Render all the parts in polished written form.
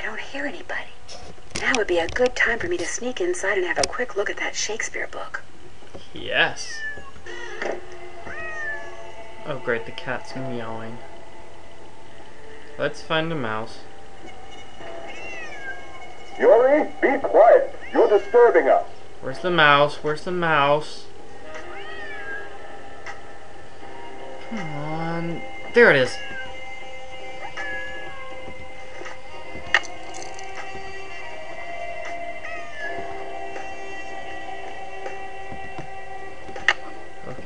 don't hear anybody. Now would be a good time for me to sneak inside and have a quick look at that Shakespeare book. Yes. Oh great, the cat's meowing. Let's find the mouse. Yuri, be quiet. You're disturbing us. Where's the mouse? Where's the mouse? Come on. There it is. Okay.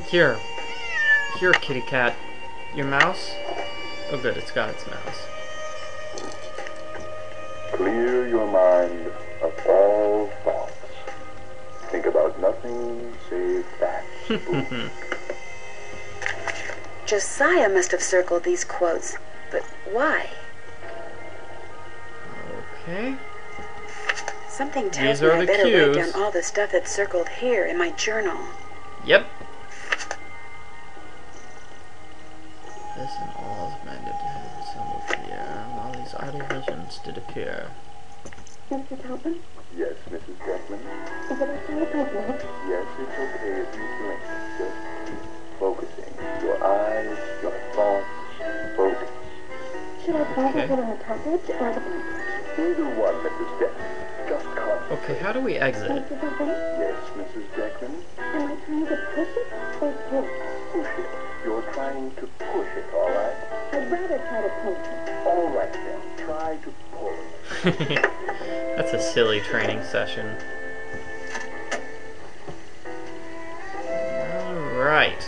Here. Here, kitty cat. Your mouse? Oh good, it's got its mouse. Clear your mind of all thoughts. Think about nothing save that. Josiah must have circled these quotes, but why? Okay. Something tells These me are I the better cues. write down all the stuff that's circled here in my journal. Yep. This and all is meant to assemble here, and all these idle visions did appear. Mr. Topham? Yes, Mrs. Declan? Is it okay if I blink? Yes, it's okay if you blink. Just keep focusing. Your eyes, your thoughts, focus. Should I focus on the topic or the blink? Either one, Mrs. Declan. Just concentrate. Okay, how do we exit? Mr. Topham? Yes, Mrs. Declan? Am I trying to push it or pull it? Push it. You're trying to push it, all right? I'd rather try to pull it. All right, then. Try to pull it. That's a silly training session. Alright.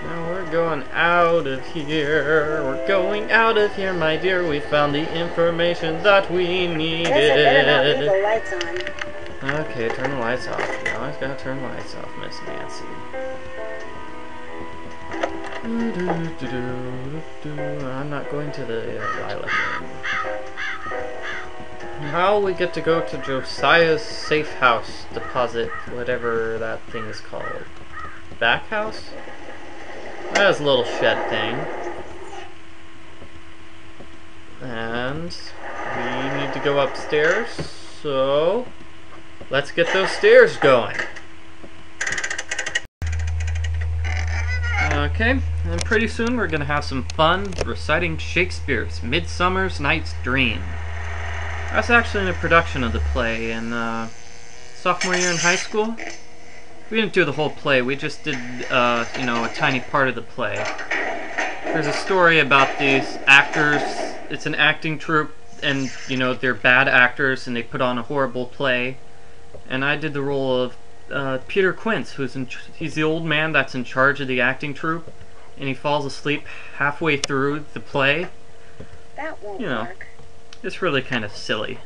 Now we're going out of here. We're going out of here, my dear. We found the information that we needed. Guess I better not leave the lights on. Okay, turn the lights off. You always gotta turn the lights off, Miss Nancy. I'm not going to the lilac room. Now we get to go to Josiah's safe house deposit, whatever that thing is called. Back house? That is a little shed thing. And we need to go upstairs, so let's get those stairs going. Okay, and pretty soon we're gonna have some fun reciting Shakespeare's Midsummer Night's Dream. That's actually a production of the play in sophomore year in high school. We didn't do the whole play, we just did, you know, a tiny part of the play. There's a story about these actors. It's an acting troupe, and, you know, they're bad actors, and they put on a horrible play. And I did the role of Peter Quince, he's the old man that's in charge of the acting troupe, and he falls asleep halfway through the play. That won't You know, work. it's really kind of silly.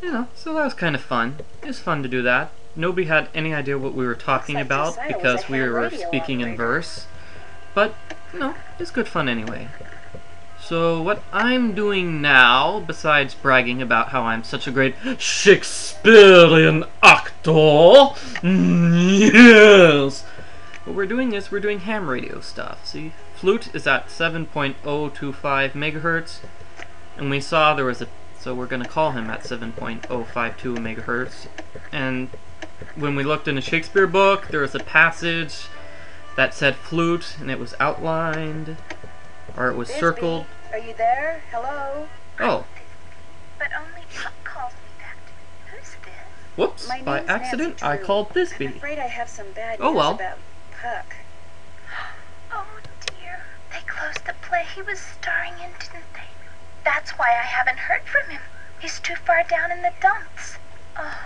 You know, so that was kind of fun. It was fun to do that. Nobody had any idea what we were talking Looks like about Josiah was because a we ham were radio speaking in operator. verse. But, you know, it's good fun anyway. So what I'm doing now, besides bragging about how I'm such a great Shakespearean actor, yes, what we're doing is we're doing ham radio stuff. See, flute is at 7.025 megahertz, and we saw there was a, so we're going to call him at 7.052 megahertz, and when we looked in a Shakespeare book, there was a passage that said flute, and it was outlined, or it was Bisbee, circled. Are you there? Hello? Oh, But only Puck calls me that. Who's this? whoops, My by name's accident Nancy I Drew. called I'm Bisbee. afraid I have some bad Oh, news well. about Puck. Oh dear. They closed the play he was starring in, didn't they? That's why I haven't heard from him. He's too far down in the dumps. Oh,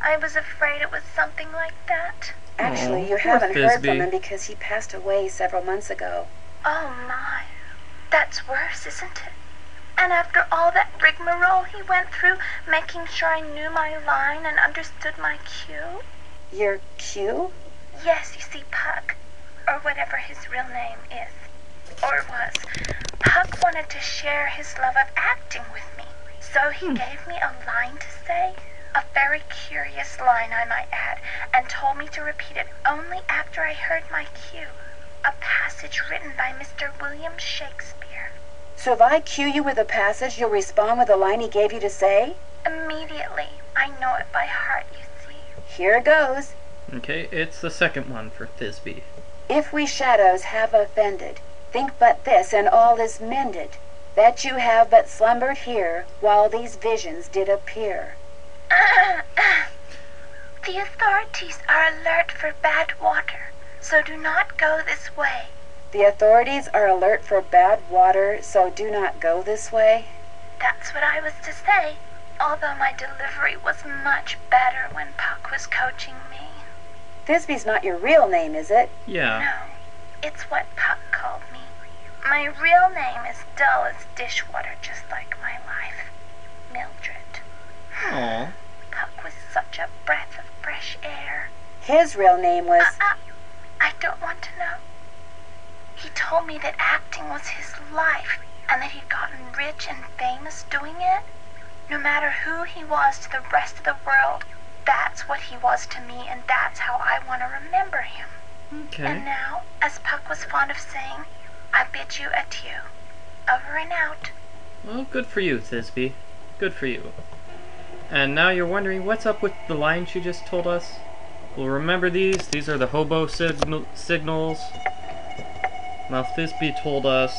I was afraid it was something like that. Actually, Oh, you poor haven't heard Bisbee. from him because he passed away several months ago. Oh my. That's worse, isn't it? And after all that rigmarole he went through, making sure I knew my line and understood my cue? Your cue? Yes, you see, Puck, or whatever his real name is, or was, Puck wanted to share his love of acting with me. So he gave me a line to say, a very curious line I might add, and told me to repeat it only after I heard my cue. A passage written by Mr. William Shakespeare. So if I cue you with a passage, you'll respond with the line he gave you to say? Immediately. I know it by heart, you see. Here goes. Okay, it's the second one for Thisbe. If we shadows have offended, think but this, and all is mended, that you have but slumbered here, while these visions did appear. The authorities are alert for bad water, so do not go this way. The authorities are alert for bad water, so do not go this way. That's what I was to say, although my delivery was much better when Puck was coaching me. Thisbe's not your real name, is it? Yeah. No, it's what Puck called me. My real name is dull as dishwater, just like my life. Mildred. Aw. Puck was such a breath of fresh air. His real name was... I don't want to know. He told me that acting was his life, and that he'd gotten rich and famous doing it. No matter who he was to the rest of the world, that's what he was to me, and that's how I want to remember him. Okay. And now, as Puck was fond of saying, I bid you adieu. Over and out. Well, good for you, Thisbe. Good for you. And now you're wondering what's up with the line she just told us? Well, remember these? These are the hobo signals. Now, Thisbe told us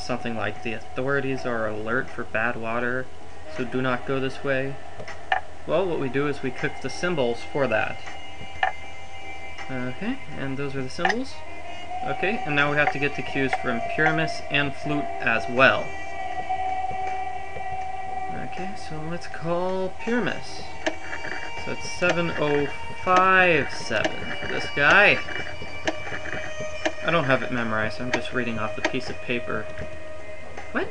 something like the authorities are alert for bad water, so do not go this way. Well, what we do is we cook the symbols for that. Okay, and those are the symbols. Okay, and now we have to get the cues from Pyramus and Flute as well. Okay, so let's call Pyramus. So it's 7057 for this guy. I don't have it memorized, I'm just reading off the piece of paper. What?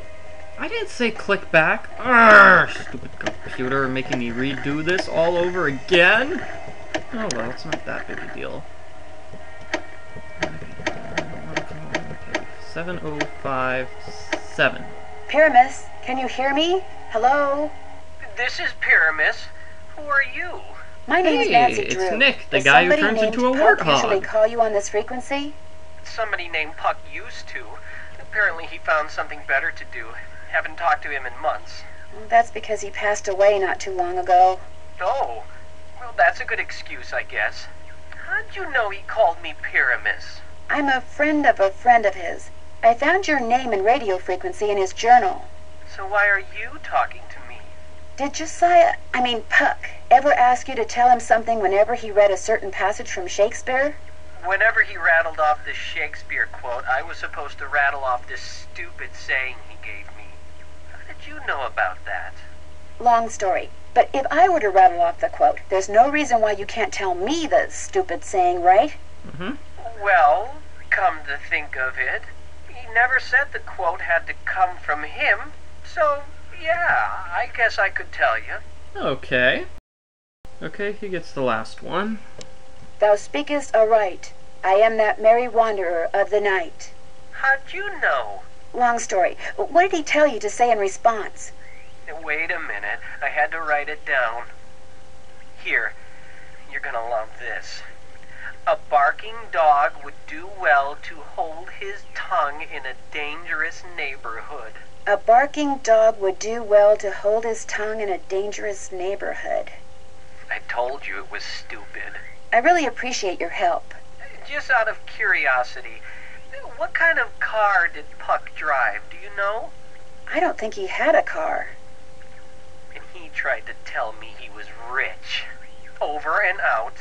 I didn't say click back. Arrgh, stupid computer making me redo this all over again. Oh well, it's not that big a deal. Okay, 7057. Pyramus, can you hear me? Hello? This is Pyramus. Who are you? My name is Nancy Drew. It's Nick, the Does guy who somebody turns into a named Puck warthog. usually call you on this frequency? Somebody named Puck used to. Apparently he found something better to do. Haven't talked to him in months. Well, that's because he passed away not too long ago. Oh, well that's a good excuse, I guess. How'd you know he called me Pyramus? I'm a friend of his. I found your name and radio frequency in his journal. So why are you talking to me? Did Puck, ever ask you to tell him something whenever he read a certain passage from Shakespeare? Whenever he rattled off this Shakespeare quote, I was supposed to rattle off this stupid saying he gave me. How did you know about that? Long story. But if I were to rattle off the quote, there's no reason why you can't tell me the stupid saying, right? Mm-hmm. Well, come to think of it, he never said the quote had to come from him, so yeah, I guess I could tell you. Okay. Okay, he gets the last one. Thou speakest aright. I am that merry wanderer of the night. How'd you know? Long story. What did he tell you to say in response? Wait a minute, I had to write it down. Here, you're gonna love this. A barking dog would do well to hold his tongue in a dangerous neighborhood. A barking dog would do well to hold his tongue in a dangerous neighborhood. I told you it was stupid. I really appreciate your help. Just out of curiosity, what kind of car did Puck drive, do you know? I don't think he had a car. And he tried to tell me he was rich. Over and out.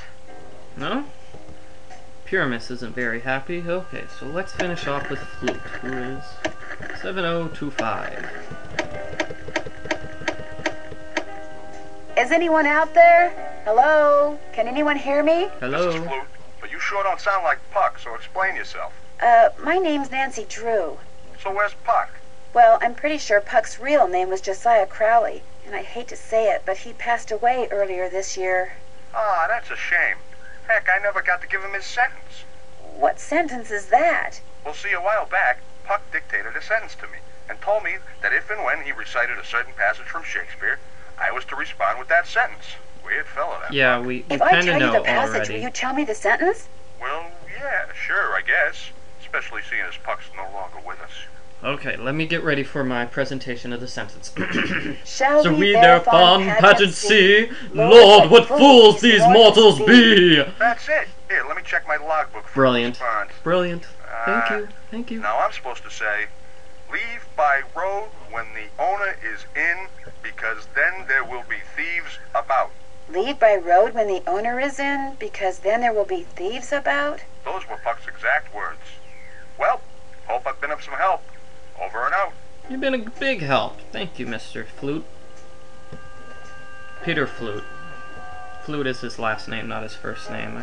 No? Pyramus isn't very happy. Okay, so let's finish off with Flute, who is 7025. Is anyone out there? Hello? Can anyone hear me? Hello? This is Flute, but you sure don't sound like Puck, so explain yourself. My name's Nancy Drew. So where's Puck? Well, I'm pretty sure Puck's real name was Josiah Crowley, and I hate to say it, but he passed away earlier this year. Ah, that's a shame. Heck, I never got to give him his sentence. What sentence is that? Well, see, a while back, Puck dictated a sentence to me and told me that if and when he recited a certain passage from Shakespeare, I was to respond with that sentence. Weird fellow, that Yeah, Puck. we If I kind tell of you know the passage, already. will you tell me the sentence? Well, yeah, sure, I guess. It's especially seeing as Puck's no longer with us. Okay, let me get ready for my presentation of the sentence. Shall we their fond pageant see? Lord, what fools these mortals be! That's it. Here, let me check my logbook for Brilliant. response. Brilliant. Thank you. Thank you. Now I'm supposed to say, leave by road when the owner is in, because then there will be thieves about. Leave by road when the owner is in, because then there will be thieves about? Those were Puck's exact words. Well, hope I've been of some help. Over and out. You've been a big help. Thank you, Mr. Flute. Peter Flute. Flute is his last name, not his first name.